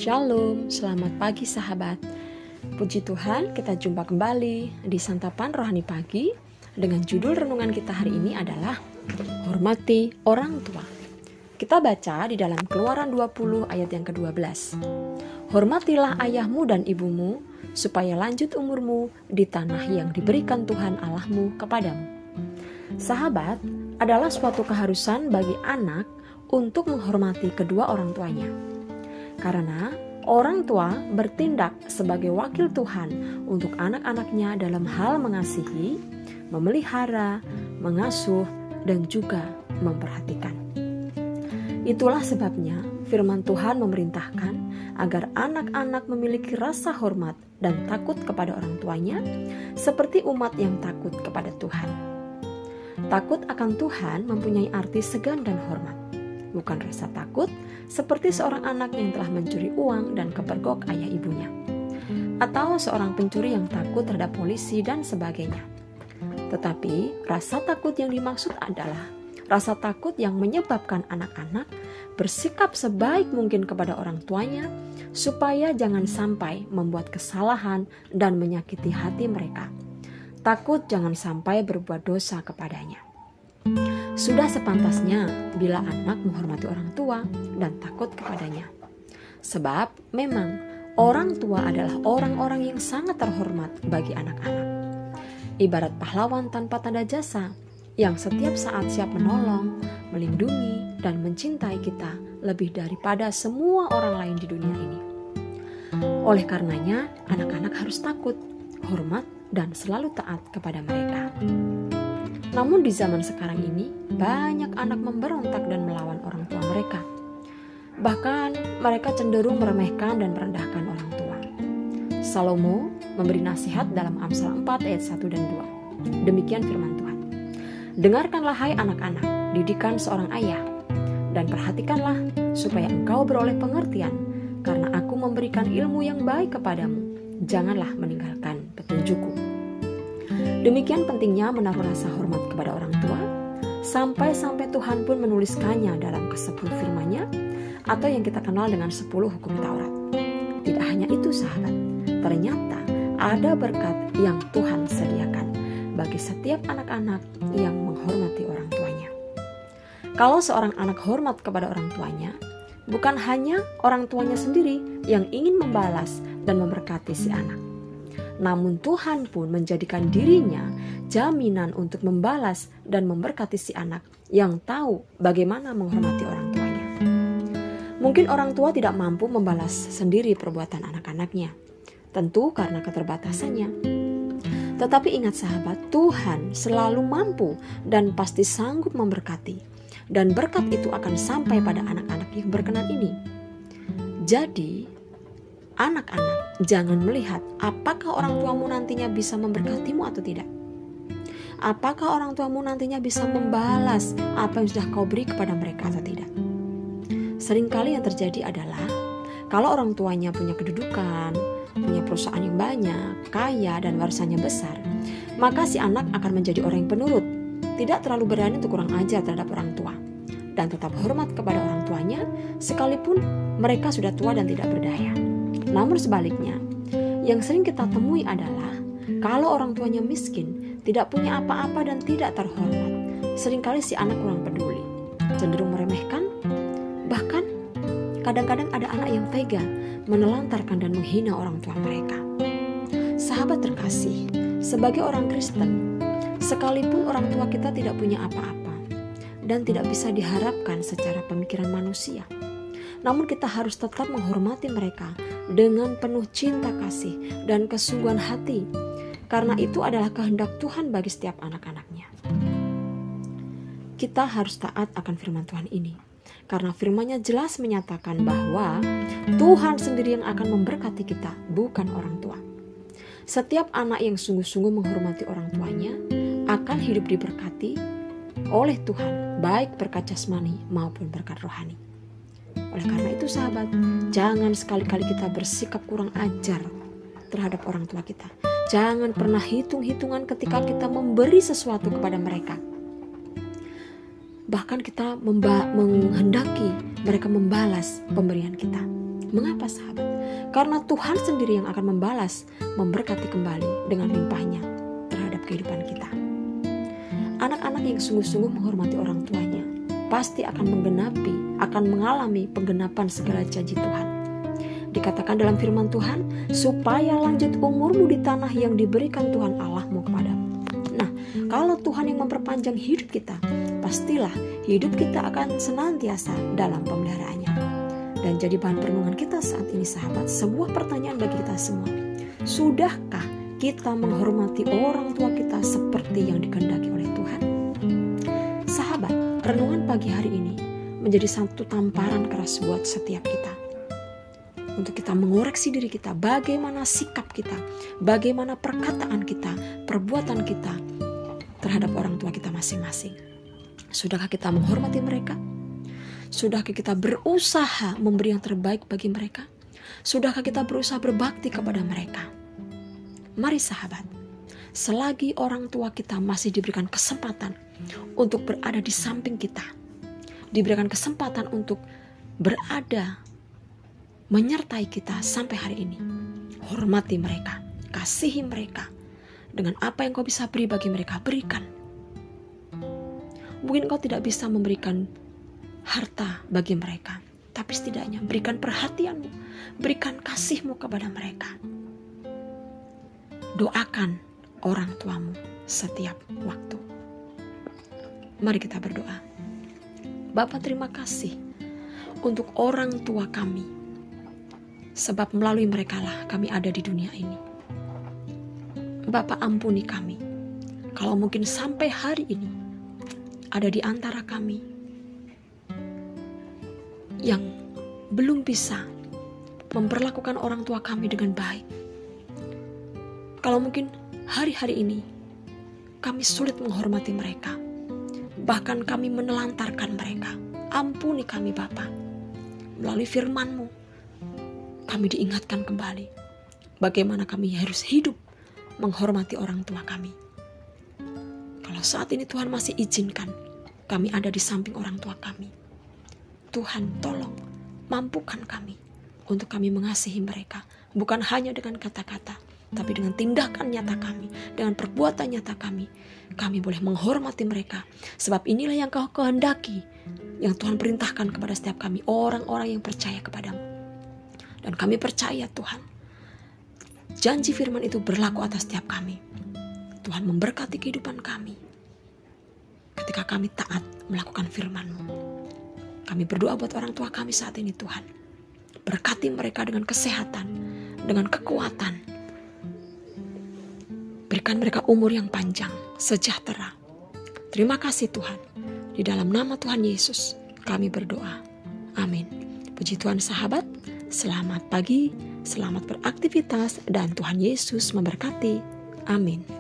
Shalom, selamat pagi sahabat. Puji Tuhan, kita jumpa kembali di Santapan Rohani Pagi dengan judul renungan kita hari ini adalah Hormati Orang Tua. Kita baca di dalam Keluaran 20 ayat yang ke-12. Hormatilah ayahmu dan ibumu supaya lanjut umurmu di tanah yang diberikan Tuhan Allahmu kepadamu. Sahabat, adalah suatu keharusan bagi anak untuk menghormati kedua orang tuanya. Karena orang tua bertindak sebagai wakil Tuhan untuk anak-anaknya dalam hal mengasihi, memelihara, mengasuh, dan juga memperhatikan. Itulah sebabnya firman Tuhan memerintahkan agar anak-anak memiliki rasa hormat dan takut kepada orang tuanya, seperti umat yang takut kepada Tuhan. Takut akan Tuhan mempunyai arti segan dan hormat. Bukan rasa takut seperti seorang anak yang telah mencuri uang dan kepergok ayah ibunya, atau seorang pencuri yang takut terhadap polisi dan sebagainya. Tetapi rasa takut yang dimaksud adalah rasa takut yang menyebabkan anak-anak bersikap sebaik mungkin kepada orang tuanya supaya jangan sampai membuat kesalahan dan menyakiti hati mereka. Takut jangan sampai berbuat dosa kepadanya. Sudah sepantasnya bila anak menghormati orang tua dan takut kepadanya. Sebab memang orang tua adalah orang-orang yang sangat terhormat bagi anak-anak. Ibarat pahlawan tanpa tanda jasa yang setiap saat siap menolong, melindungi, dan mencintai kita lebih daripada semua orang lain di dunia ini. Oleh karenanya, anak-anak harus takut, hormat, dan selalu taat kepada mereka. Namun di zaman sekarang ini, banyak anak memberontak dan melawan orang tua mereka. Bahkan mereka cenderung meremehkan dan merendahkan orang tua. Salomo memberi nasihat dalam Amsal 4 ayat 1 dan 2. Demikian firman Tuhan. Dengarkanlah hai anak-anak, didikan seorang ayah, dan perhatikanlah supaya engkau beroleh pengertian, karena aku memberikan ilmu yang baik kepadamu. Janganlah meninggalkan petunjukku. Demikian pentingnya menaruh rasa hormat kepada orang tua, sampai-sampai Tuhan pun menuliskannya dalam ke-10 firman-Nya, atau yang kita kenal dengan 10 hukum Taurat. Tidak hanya itu sahabat, ternyata ada berkat yang Tuhan sediakan bagi setiap anak-anak yang menghormati orang tuanya. Kalau seorang anak hormat kepada orang tuanya, bukan hanya orang tuanya sendiri yang ingin membalas dan memberkati si anak, namun Tuhan pun menjadikan dirinya jaminan untuk membalas dan memberkati si anak yang tahu bagaimana menghormati orang tuanya. Mungkin orang tua tidak mampu membalas sendiri perbuatan anak-anaknya, tentu karena keterbatasannya. Tetapi ingat sahabat, Tuhan selalu mampu dan pasti sanggup memberkati, dan berkat itu akan sampai pada anak-anak yang berkenan ini. Jadi, anak-anak, jangan melihat apakah orang tuamu nantinya bisa memberkatimu atau tidak. Apakah orang tuamu nantinya bisa membalas apa yang sudah kau beri kepada mereka atau tidak. Seringkali yang terjadi adalah kalau orang tuanya punya kedudukan, punya perusahaan yang banyak, kaya, dan warisannya besar, maka si anak akan menjadi orang yang penurut, tidak terlalu berani untuk kurang ajar terhadap orang tua, dan tetap hormat kepada orang tuanya sekalipun mereka sudah tua dan tidak berdaya. Namun sebaliknya, yang sering kita temui adalah kalau orang tuanya miskin, tidak punya apa-apa dan tidak terhormat, seringkali si anak kurang peduli, cenderung meremehkan, bahkan kadang-kadang ada anak yang tega menelantarkan dan menghina orang tua mereka. Sahabat terkasih, sebagai orang Kristen, sekalipun orang tua kita tidak punya apa-apa dan tidak bisa diharapkan secara pemikiran manusia, namun kita harus tetap menghormati mereka dengan penuh cinta kasih dan kesungguhan hati, karena itu adalah kehendak Tuhan bagi setiap anak-anaknya. Kita harus taat akan firman Tuhan ini, karena firman-Nya jelas menyatakan bahwa Tuhan sendiri yang akan memberkati kita, bukan orang tua. Setiap anak yang sungguh-sungguh menghormati orang tuanya akan hidup diberkati oleh Tuhan, baik berkat jasmani maupun berkat rohani. Oleh karena itu sahabat, jangan sekali-kali kita bersikap kurang ajar terhadap orang tua kita. Jangan pernah hitung-hitungan ketika kita memberi sesuatu kepada mereka. Bahkan kita menghendaki mereka membalas pemberian kita. Mengapa sahabat? Karena Tuhan sendiri yang akan membalas, memberkati kembali dengan limpahnya terhadap kehidupan kita. Anak-anak yang sungguh-sungguh menghormati orang tuanya pasti akan mengalami penggenapan segala janji Tuhan. Dikatakan dalam firman Tuhan, supaya lanjut umurmu di tanah yang diberikan Tuhan Allahmu kepadamu. Nah, kalau Tuhan yang memperpanjang hidup kita, pastilah hidup kita akan senantiasa dalam pemeliharaannya. Dan jadi bahan perenungan kita saat ini sahabat, sebuah pertanyaan bagi kita semua. Sudahkah kita menghormati orang tua kita seperti yang dikehendaki oleh Tuhan? Sahabat, renungan pagi hari ini menjadi satu tamparan keras buat setiap kita. Untuk kita mengoreksi diri kita, bagaimana sikap kita, bagaimana perkataan kita, perbuatan kita terhadap orang tua kita masing-masing. Sudahkah kita menghormati mereka? Sudahkah kita berusaha memberi yang terbaik bagi mereka? Sudahkah kita berusaha berbakti kepada mereka? Mari sahabat, selagi orang tua kita masih diberikan kesempatan untuk berada di samping kita, diberikan kesempatan untuk berada menyertai kita sampai hari ini, hormati mereka, kasihi mereka. Dengan apa yang kau bisa beri bagi mereka, berikan. Mungkin kau tidak bisa memberikan harta bagi mereka, tapi setidaknya berikan perhatianmu, berikan kasihmu kepada mereka. Doakan orang tuamu setiap waktu. Mari kita berdoa. Bapa, terima kasih untuk orang tua kami, sebab melalui merekalah kami ada di dunia ini. Bapa, ampuni kami kalau mungkin sampai hari ini ada di antara kami yang belum bisa memperlakukan orang tua kami dengan baik. Kalau mungkin hari-hari ini kami sulit menghormati mereka, bahkan kami menelantarkan mereka. Ampuni kami Bapa. Melalui firman-Mu kami diingatkan kembali bagaimana kami harus hidup menghormati orang tua kami. Kalau saat ini Tuhan masih izinkan kami ada di samping orang tua kami, Tuhan tolong mampukan kami untuk kami mengasihi mereka, bukan hanya dengan kata-kata, tapi dengan tindakan nyata kami, dengan perbuatan nyata kami boleh menghormati mereka. Sebab inilah yang Kau kehendaki, yang Tuhan perintahkan kepada setiap kami, orang-orang yang percaya kepadamu. Dan kami percaya Tuhan, janji firman itu berlaku atas setiap kami. Tuhan memberkati kehidupan kami ketika kami taat melakukan firman-Mu. Kami berdoa buat orang tua kami saat ini Tuhan. Berkati mereka dengan kesehatan, dengan kekuatan. Berikan mereka umur yang panjang, sejahtera. Terima kasih Tuhan. Di dalam nama Tuhan Yesus kami berdoa. Amin. Puji Tuhan sahabat, selamat pagi, selamat beraktivitas, dan Tuhan Yesus memberkati. Amin.